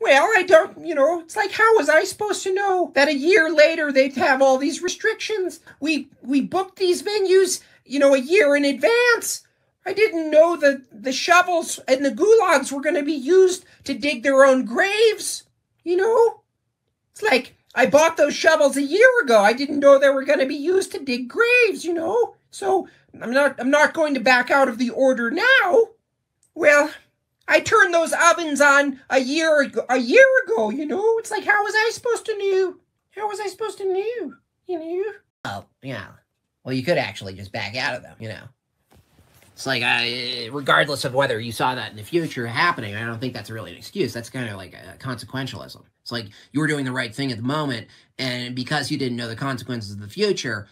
Well, I don't, it's like, how was I supposed to know that a year later they'd have all these restrictions? We booked these venues, a year in advance. I didn't know that the shovels and the gulags were going to be used to dig their own graves, It's like, I bought those shovels a year ago. I didn't know they were going to be used to dig graves, So I'm not going to back out of the order now. Well, I turned those ovens on a year ago, It's like, how was I supposed to know? How was I supposed to know, Oh, yeah. Well, you could actually just back out of them, It's like, regardless of whether you saw that in the future happening, I don't think that's really an excuse. That's kind of like a consequentialism. It's like you were doing the right thing at the moment, and because you didn't know the consequences of the future,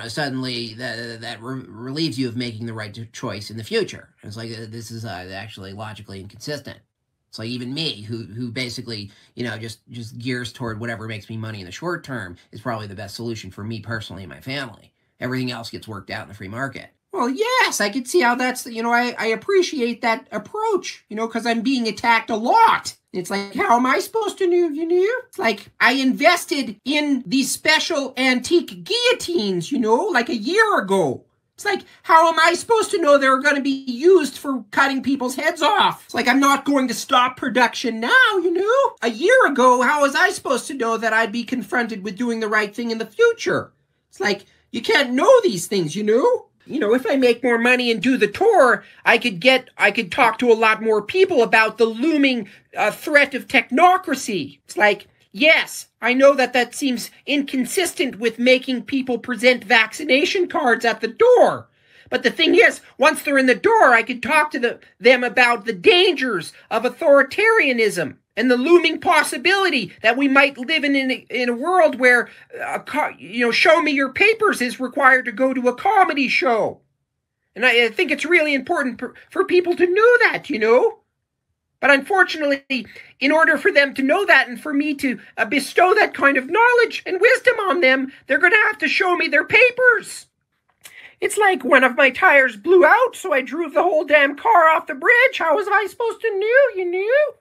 suddenly that relieves you of making the right choice in the future. It's like, this is actually logically inconsistent. It's like even me, who basically, just gears toward whatever makes me money in the short term is probably the best solution for me personally and my family. Everything else gets worked out in the free market. Well, yes, I could see how that's, I appreciate that approach, because I'm being attacked a lot. It's like, how am I supposed to know, It's like, I invested in these special antique guillotines, like a year ago. It's like, how am I supposed to know they're going to be used for cutting people's heads off? It's like, I'm not going to stop production now, A year ago, how was I supposed to know that I'd be confronted with doing the right thing in the future? It's like, you can't know these things, if I make more money and do the tour, I could talk to a lot more people about the looming threat of technocracy. It's like, yes, I know that seems inconsistent with making people present vaccination cards at the door. But the thing is, once they're in the door, I could talk to them about the dangers of authoritarianism and the looming possibility that we might live in a world where, show me your papers is required to go to a comedy show. And I think it's really important for people to know that, But unfortunately, in order for them to know that and for me to bestow that kind of knowledge and wisdom on them, they're going to have to show me their papers. It's like one of my tires blew out, so I drove the whole damn car off the bridge. How was I supposed to know,